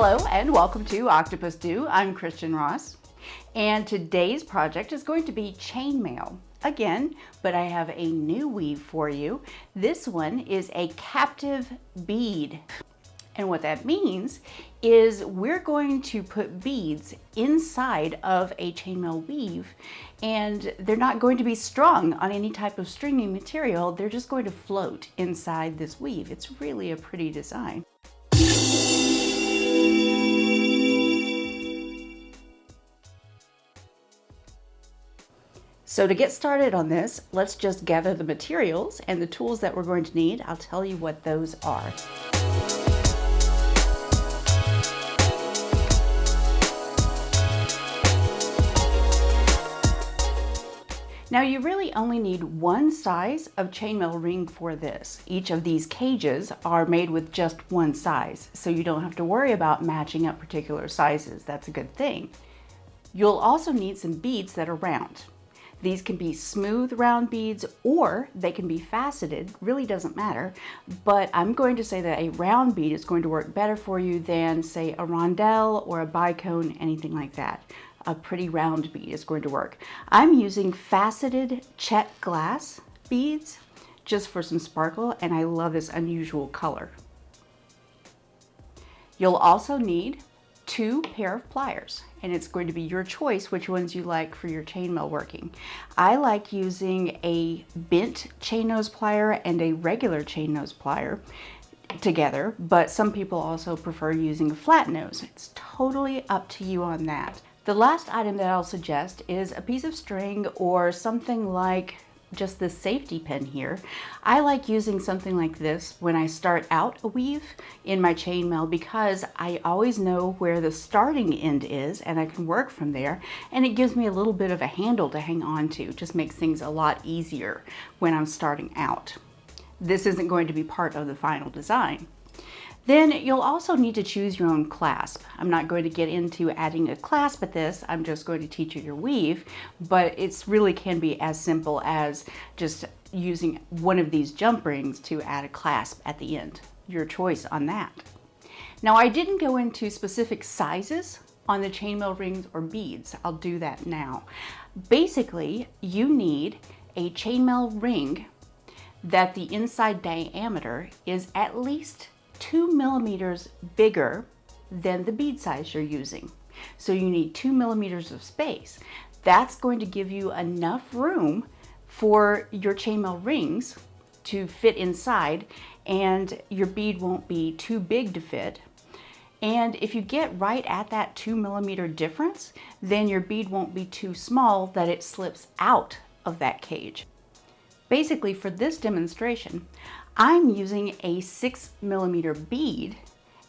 Hello and welcome to OctopusDo. I'm Christian Ross, and today's project is going to be chainmail again, but I have a new weave for you. This one is a captive bead. And what that means is we're going to put beads inside of a chainmail weave, and they're not going to be strung on any type of stringing material. They're just going to float inside this weave. It's really a pretty design. So to get started on this, let's just gather the materials and the tools that we're going to need. I'll tell you what those are. Now you really only need one size of chainmail ring for this. Each of these cages are made with just one size, so you don't have to worry about matching up particular sizes. That's a good thing. You'll also need some beads that are round. These can be smooth round beads or they can be faceted, really doesn't matter, but I'm going to say that a round bead is going to work better for you than say a rondelle or a bicone, anything like that. A pretty round bead is going to work. I'm using faceted Czech Glass Beads just for some sparkle, and I love this unusual color. You'll also need 2 pair of pliers, and it's going to be your choice which ones you like for your chainmail working. I like using a bent chain nose plier and a regular chain nose plier together, but some people also prefer using a flat nose. It's totally up to you on that. The last item that I'll suggest is a piece of string or something like just this safety pin here. I like using something like this when I start out a weave in my chainmail because I always know where the starting end is and I can work from there, and it gives me a little bit of a handle to hang on to. It just makes things a lot easier when I'm starting out. This isn't going to be part of the final design. Then you'll also need to choose your own clasp. I'm not going to get into adding a clasp at this, I'm just going to teach you your weave, but it really can be as simple as just using one of these jump rings to add a clasp at the end. Your choice on that. Now I didn't go into specific sizes on the chainmail rings or beads. I'll do that now. Basically, you need a chainmail ring that the inside diameter is at least 2 millimeters bigger than the bead size you're using. So you need 2 millimeters of space. That's going to give you enough room for your chainmail rings to fit inside, and your bead won't be too big to fit. And if you get right at that 2 millimeter difference, then your bead won't be too small that it slips out of that cage. Basically, for this demonstration, I'm using a 6 millimeter bead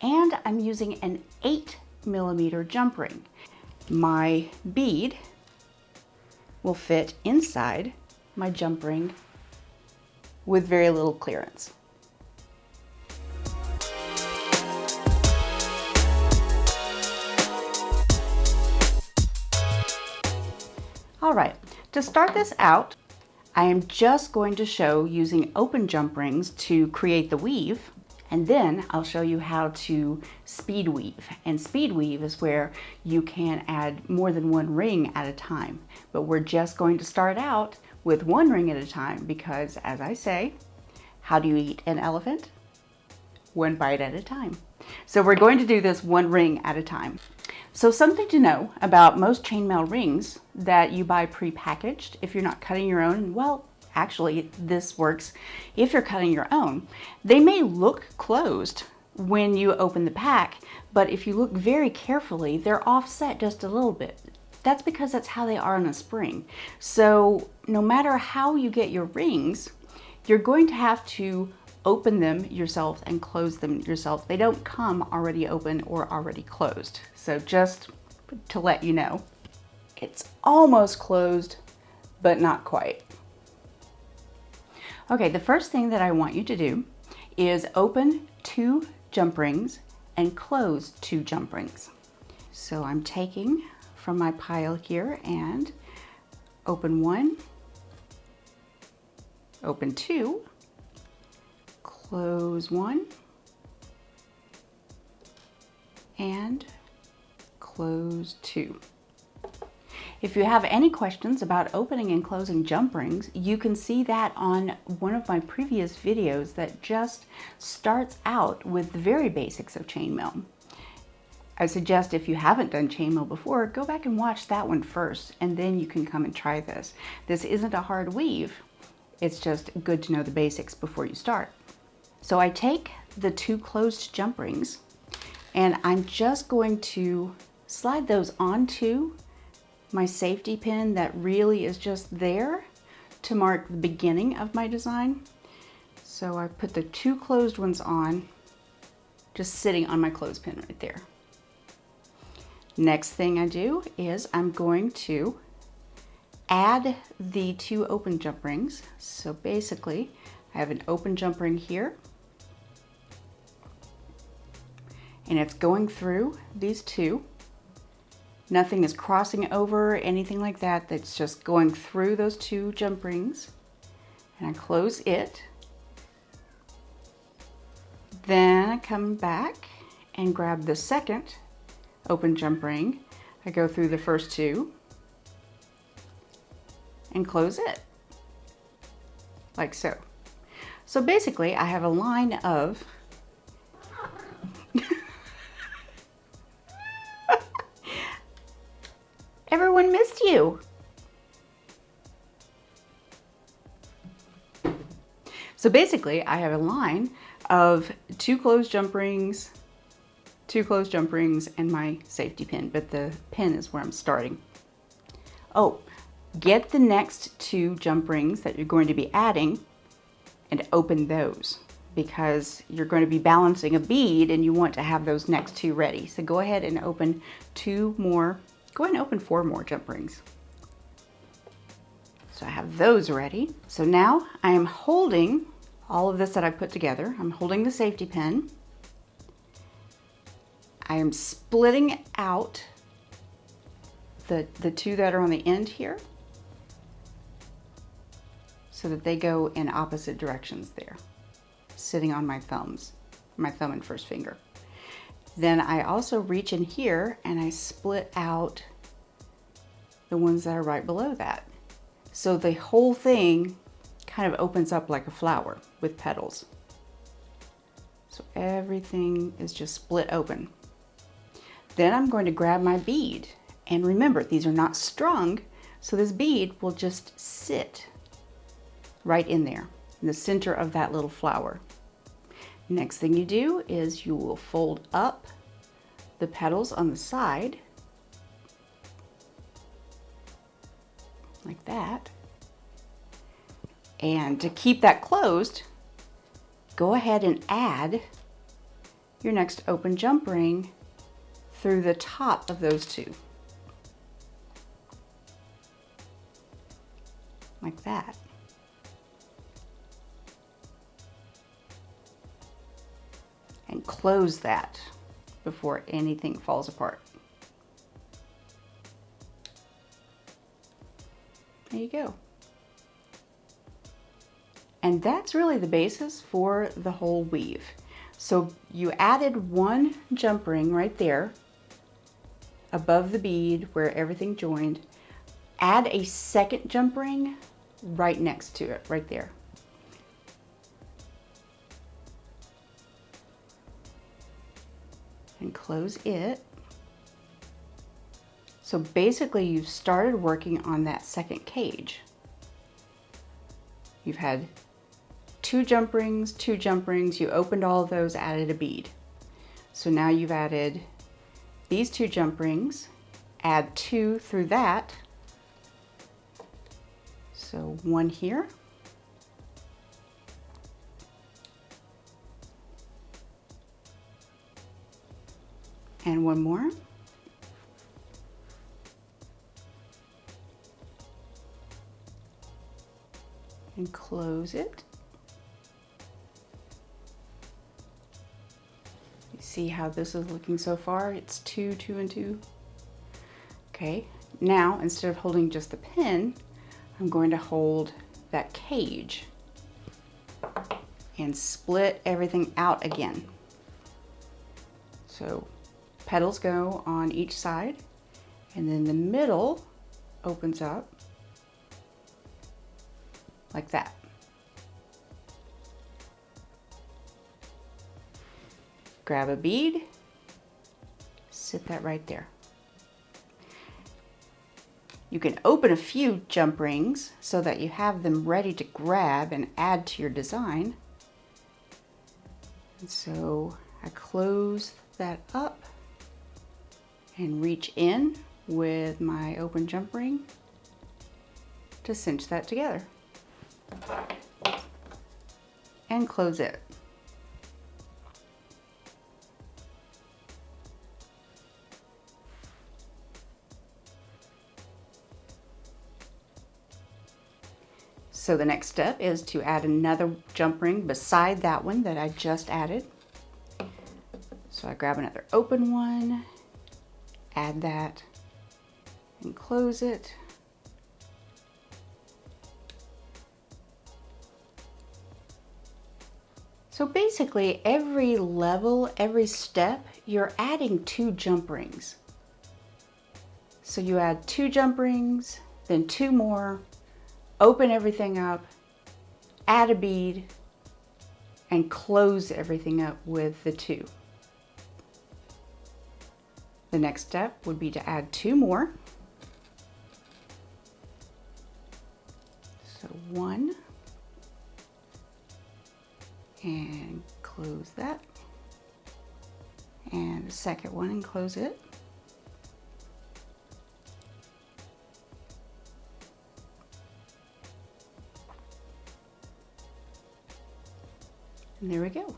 and I'm using an 8 millimeter jump ring. My bead will fit inside my jump ring with very little clearance. All right, to start this out, I am just going to show using open jump rings to create the weave, and then I'll show you how to speed weave. And speed weave is where you can add more than one ring at a time. But we're just going to start out with one ring at a time because, as I say, how do you eat an elephant? One bite at a time. So we're going to do this one ring at a time. So something to know about most chainmail rings that you buy pre-packaged, if you're not cutting your own, well, actually this works if you're cutting your own. They may look closed when you open the pack, but if you look very carefully, they're offset just a little bit. That's because that's how they are on a spring. So no matter how you get your rings, you're going to have to open them yourself and close them yourself. They don't come already open or already closed. So just to let you know, it's almost closed, but not quite. Okay, the first thing that I want you to do is open 2 jump rings and close 2 jump rings. So I'm taking from my pile here and open 1, open 2, close 1, and close 2. If you have any questions about opening and closing jump rings, you can see that on one of my previous videos that just starts out with the very basics of chainmail. I suggest if you haven't done chainmail before, go back and watch that one first, and then you can come and try this. This isn't a hard weave, it's just good to know the basics before you start. So I take the 2 closed jump rings, and I'm just going to slide those onto my safety pin that really is just there to mark the beginning of my design. So I put the 2 closed ones on, just sitting on my clothespin right there. Next thing I do is I'm going to add the 2 open jump rings. So basically I have an open jump ring here, and it's going through these 2. Nothing is crossing over, anything like that. That's just going through those 2 jump rings. And I close it. Then I come back and grab the second open jump ring. I go through the first 2 and close it, like so. So basically I have a line of everyone missed you. So basically I have a line of 2 closed jump rings, 2 closed jump rings, and my safety pin, but the pin is where I'm starting. Oh, get the next 2 jump rings that you're going to be adding and open those, because you're going to be balancing a bead and you want to have those next 2 ready. So go ahead and open 2 more. Go ahead and open 4 more jump rings. So I have those ready. So now I am holding all of this that I put together. I'm holding the safety pin. I am splitting out the 2 that are on the end here so that they go in opposite directions there, sitting on my thumbs, my thumb and first finger. Then I also reach in here and I split out the ones that are right below that. So the whole thing kind of opens up like a flower with petals. So everything is just split open. Then I'm going to grab my bead, and remember, these are not strung, so this bead will just sit right in there, in the center of that little flower. Next thing you do is you will fold up the petals on the side, like that. And to keep that closed, go ahead and add your next open jump ring through the top of those 2. Like that. And close that before anything falls apart. There you go. And that's really the basis for the whole weave. So you added 1 jump ring right there above the bead where everything joined. Add a second jump ring right next to it, right there. And close it. So basically you've started working on that second cage. You've had 2 jump rings, 2 jump rings, you opened all of those, added a bead. So now you've added these 2 jump rings, add 2 through that. So 1 here. And 1 more. And close it. You see how this is looking so far? It's 2, 2, and 2. Okay, now instead of holding just the pin, I'm going to hold that cage and split everything out again. So petals go on each side, and then the middle opens up like that. Grab a bead, sit that right there. You can open a few jump rings so that you have them ready to grab and add to your design. And so I close that up and reach in with my open jump ring to cinch that together and close it. So the next step is to add another jump ring beside that one that I just added. So I grab another open one, add that, and close it. So basically every level, every step, you're adding 2 jump rings. So you add 2 jump rings, then 2 more, open everything up, add a bead, and close everything up with the 2. The next step would be to add 2 more. So 1, and close that, and the second one and close it. And there we go.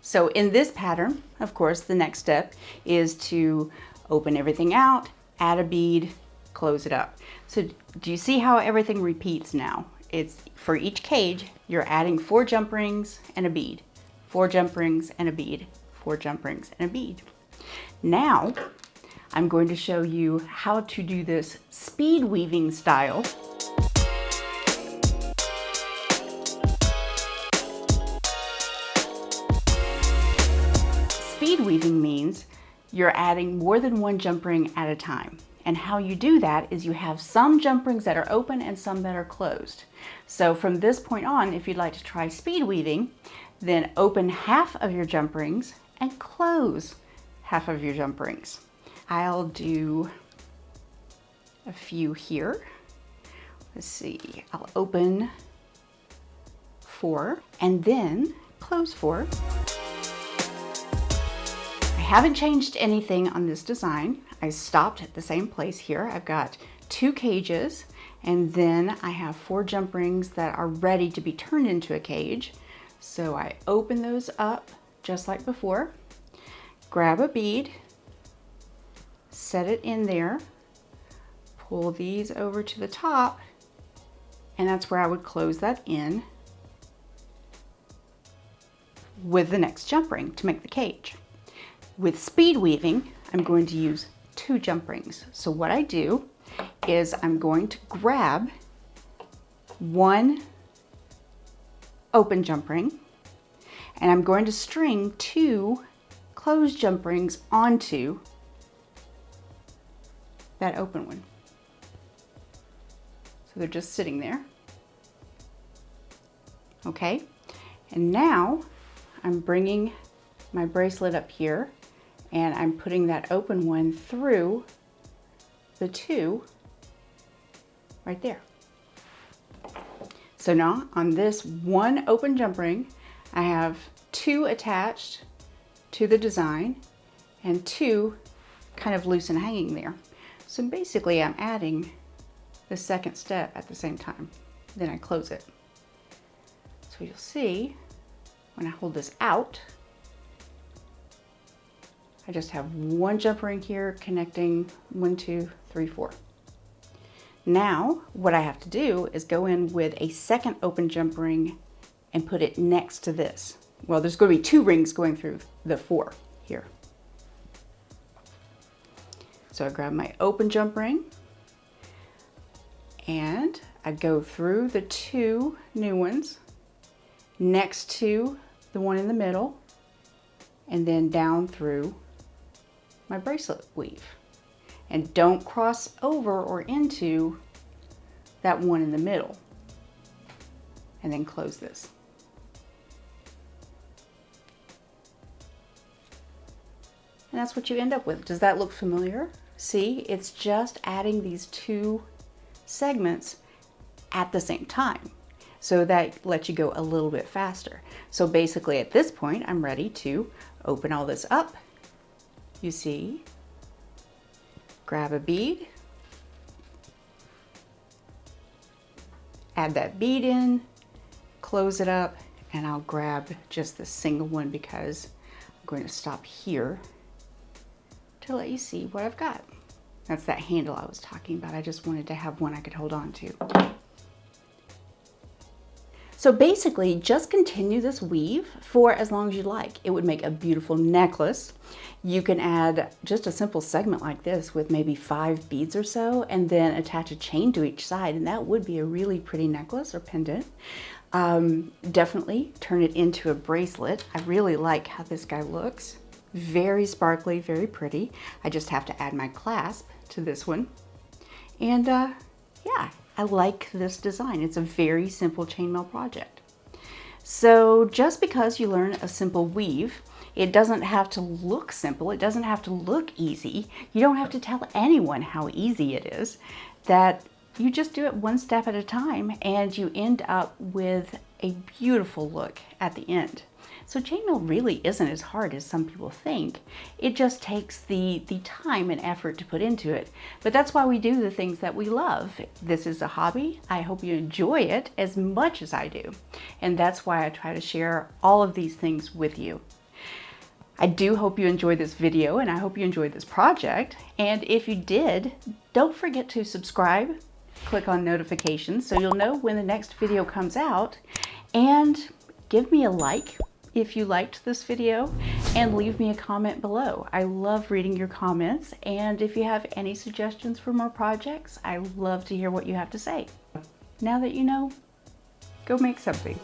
So in this pattern, of course, the next step is to open everything out, add a bead, close it up. So do you see how everything repeats now? It's for each cage, you're adding 4 jump rings and a bead, 4 jump rings and a bead, 4 jump rings and a bead. Now, I'm going to show you how to do this speed weaving style. Speed weaving means you're adding more than 1 jump ring at a time. And how you do that is you have some jump rings that are open and some that are closed. So from this point on, if you'd like to try speed weaving, then open half of your jump rings and close half of your jump rings. I'll do a few here. Let's see, I'll open 4 and then close 4. I haven't changed anything on this design. I stopped at the same place here. I've got 2 cages, and then I have 4 jump rings that are ready to be turned into a cage. So I open those up just like before, grab a bead, set it in there, pull these over to the top, and that's where I would close that in with the next jump ring to make the cage. With speed weaving, I'm going to use 2 jump rings. So what I do is I'm going to grab 1 open jump ring, and I'm going to string 2 closed jump rings onto that open one. So they're just sitting there. Okay, and now I'm bringing my bracelet up here, and I'm putting that open one through the 2 right there. So now on this 1 open jump ring, I have 2 attached to the design and 2 kind of loose and hanging there. So basically I'm adding the second step at the same time. Then I close it. So you'll see when I hold this out, I just have 1 jump ring here connecting 1, 2, 3, 4. Now what I have to do is go in with a second open jump ring and put it next to this. Well, there's going to be 2 rings going through the 4 here. So I grab my open jump ring and I go through the 2 new ones next to the one in the middle, and then down through my bracelet weave. And don't cross over or into that one in the middle. And then close this. And that's what you end up with. Does that look familiar? See, it's just adding these two segments at the same time. So that lets you go a little bit faster. So basically at this point, I'm ready to open all this up. You see, grab a bead, add that bead in, close it up, and I'll grab just the single one because I'm going to stop here to let you see what I've got. That's that handle I was talking about. I just wanted to have one I could hold on to. So basically, just continue this weave for as long as you like. It would make a beautiful necklace. You can add just a simple segment like this with maybe 5 beads or so, and then attach a chain to each side, and that would be a really pretty necklace or pendant. Definitely turn it into a bracelet. I really like how this guy looks. Very sparkly, very pretty. I just have to add my clasp to this one. And yeah, I like this design. It's a very simple chainmail project. So just because you learn a simple weave, it doesn't have to look simple. It doesn't have to look easy. You don't have to tell anyone how easy it is. That you just do it one step at a time and you end up with a beautiful look at the end. So chainmail really isn't as hard as some people think. It just takes the time and effort to put into it. But that's why we do the things that we love. This is a hobby. I hope you enjoy it as much as I do. And that's why I try to share all of these things with you. I do hope you enjoyed this video and I hope you enjoyed this project. And if you did, don't forget to subscribe, click on notifications so you'll know when the next video comes out, and give me a like if you liked this video, and leave me a comment below. I love reading your comments, and if you have any suggestions for more projects, I love to hear what you have to say. Now that you know, go make something.